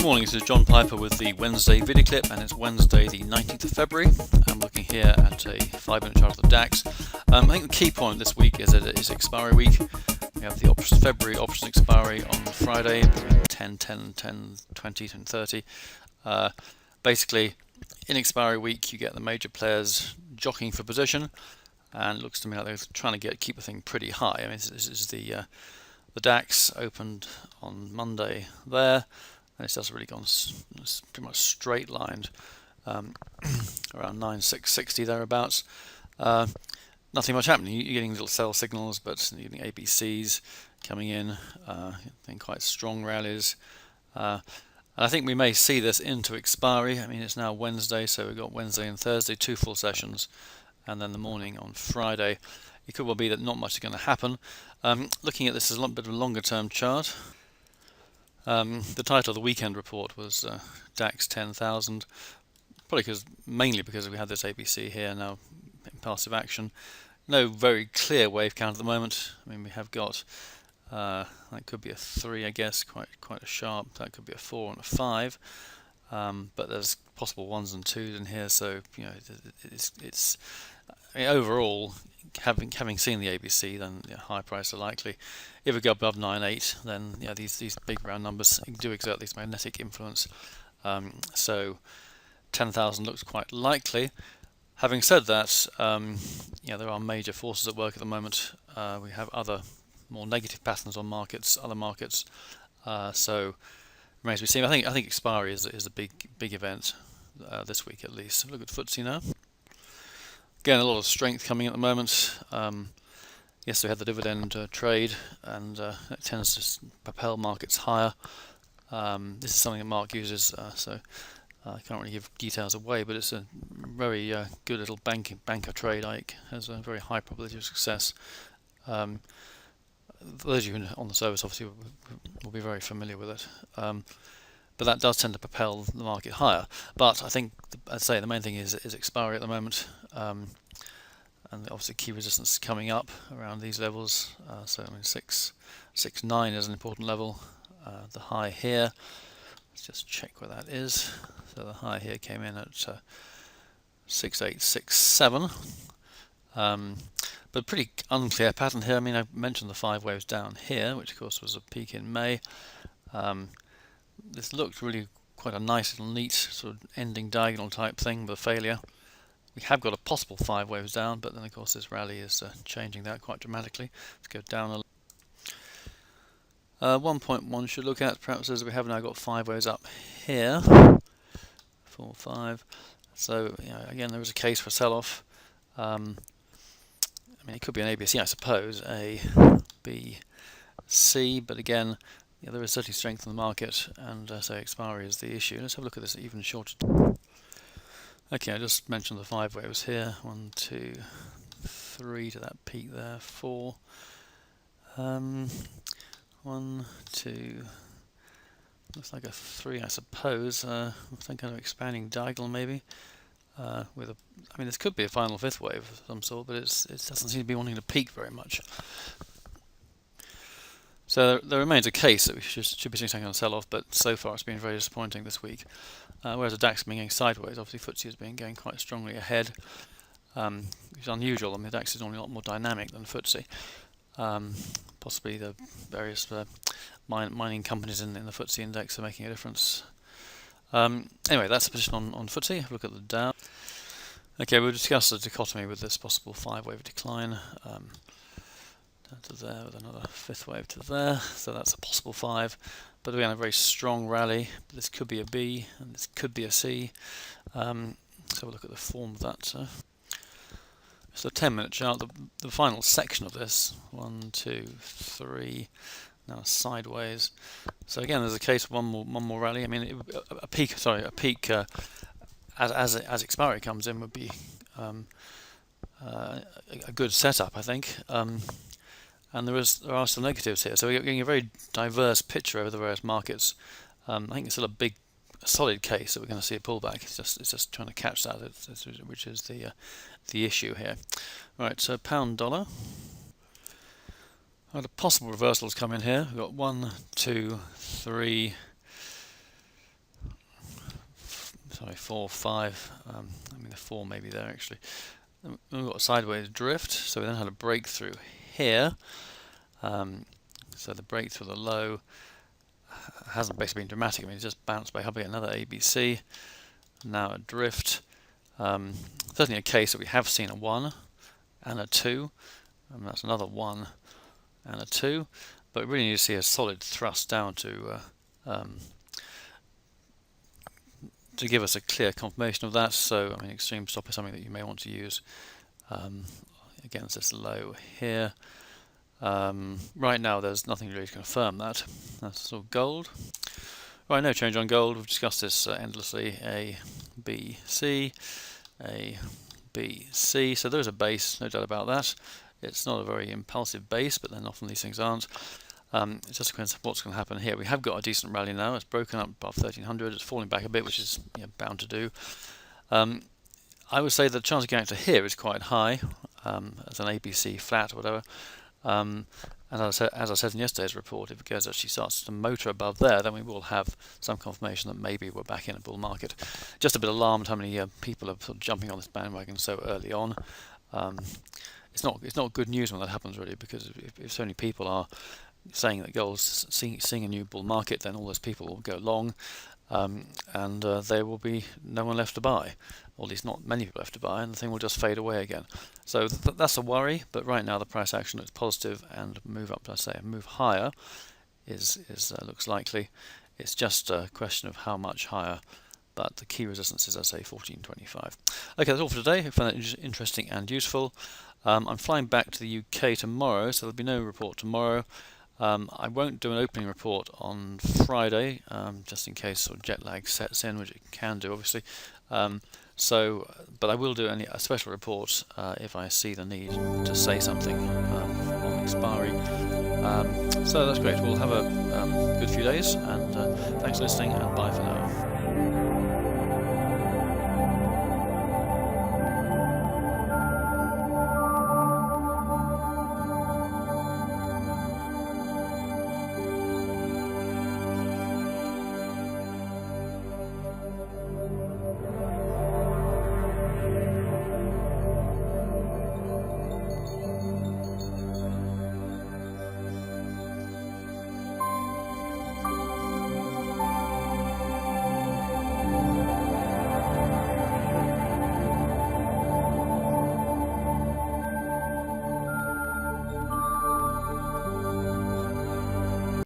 morning, this is John Piper with the Wednesday video clip, and it's Wednesday the 19th of February. I'm looking here at a 5-minute chart of the DAX. I think the key point this week is that it is expiry week. We have the February option expiry on Friday between 10:10 and 10:20 and 30. Basically, in expiry week you get the major players jockeying for position, and it looks to me like they're trying to keep the thing pretty high. I mean, this is the DAX opened on Monday there, and it's just really gone, it's pretty much straight lined around 9,660 thereabouts. Nothing much happening. You're getting little sell signals, but you're getting ABCs coming in quite strong rallies. And I think we may see this into expiry. I mean, it's now Wednesday, so we've got Wednesday and Thursday, 2 full sessions, and then the morning on Friday. It could well be that not much is going to happen. Looking at this as a bit of a longer term chart, the title of the weekend report was DAX 10,000, probably mainly because we had this ABC here now in passive action. No very clear wave count at the moment. I mean, we have got that could be a 3, I guess, quite a sharp. That could be a 4 and a 5, but there's possible 1s and 2s in here. So it's I mean, overall, having seen the ABC, then high price are likely. If we go above 9.8, then these big round numbers do exert this magnetic influence. So 10,000 looks quite likely. Having said that, there are major forces at work at the moment. We have other more negative patterns on other markets. So remains to be seen. I think expiry is a big event this week at least. Look at FTSE now. Again, a lot of strength coming at the moment. Yes, we had the dividend trade, and that tends to propel markets higher. This is something that Mark uses, so I can't really give details away, but it's a very good little banker trade. Has a very high probability of success. Those of you on the service obviously will be very familiar with it. But that does tend to propel the market higher. But I think, I'd say, the main thing is expiry at the moment, and obviously key resistance is coming up around these levels. So I mean 6.9 is an important level. The high here, let's just check where that is. So the high here came in at 6.867. But pretty unclear pattern here. I mean, I mentioned the 5 waves down here, which of course was a peak in May. This looked really quite a nice little neat sort of ending diagonal type thing with a failure. We have got a possible 5 waves down, but then of course this rally is changing that quite dramatically. Let's go down a little. 1.1 should look at perhaps as we have now got 5 waves up here. 4, 5. So again, there is a case for sell-off. I mean, it could be an ABC, I suppose, A, B, C, but again, there is certainly strength in the market, and so expiry is the issue. Let's have a look at this even shorter. Okay, I just mentioned the 5 waves here. 1, 2, 3 to that peak there. 4. 1, 2. Looks like a 3, I suppose. Some kind of expanding diagonal maybe. I mean, this could be a final 5th wave of some sort, but it doesn't seem to be wanting to peak very much. So there remains a case that we should be seeing some kind of sell-off, but so far it's been very disappointing this week. Whereas the DAX has been going sideways, obviously FTSE has been going quite strongly ahead, which is unusual. I mean, the DAX is normally a lot more dynamic than FTSE. Possibly the various mining companies in the FTSE index are making a difference. Anyway, that's the position on FTSE. Have a look at the Dow. Okay, we'll discuss the dichotomy with this possible 5-wave decline. Down to there with another 5th wave to there, so that's a possible 5. But we have a very strong rally. This could be a B, and this could be a C. So we'll look at the form of that. So a 10-minute chart. The final section of this, 1, 2, 3, now sideways. So again, there's a case of one more rally. I mean, a peak as expiry comes in would be a good setup, I think. And there are some negatives here, so we're getting a very diverse picture over the various markets. I think it's still a solid case that we're going to see a pullback. It's just trying to catch that, which is the issue here. Right, so pound dollar. The possible reversals come in here. We've got 1, 2, 3, sorry, 4, 5. I mean the 4 maybe there actually. Then we've got a sideways drift, so we then had a breakthrough here. So the break through the low hasn't basically been dramatic. I mean, it's just bounced back up again, another ABC, now a drift. Certainly a case that we have seen a 1 and a 2, and that's another 1 and a 2, but we really need to see a solid thrust down to give us a clear confirmation of that. So I mean, extreme stop is something that you may want to use against this low here. Right now there's nothing really to confirm that. That's sort of gold. Right, no change on gold. We've discussed this endlessly. A, B, C, A, B, C. So there's a base, no doubt about that. It's not a very impulsive base, but then often these things aren't. It's just a coincidence of what's going to happen here. We have got a decent rally now. It's broken up above 1300. It's falling back a bit, which is bound to do. I would say the chance of getting to here is quite high, as an ABC flat or whatever. And as I said in yesterday's report, if it actually starts to motor above there, then we will have some confirmation that maybe we're back in a bull market. Just a bit alarmed how many people are sort of jumping on this bandwagon so early on. It's not good news when that happens, really, because if so many people are saying that gold's seeing a new bull market, then all those people will go long, and there will be no one left to buy, or at least not many people left to buy, and the thing will just fade away again. So that's a worry. But right now the price action looks positive, and move up, I say, move higher is looks likely. It's just a question of how much higher. But the key resistance is, I say, 1425. Okay, that's all for today. I found that interesting and useful. I'm flying back to the UK tomorrow, so there'll be no report tomorrow. I won't do an opening report on Friday, just in case sort of jet lag sets in, which it can do, obviously. But I will do a special report if I see the need to say something on expiry. So that's great. We'll have a good few days, and thanks for listening, and bye for now.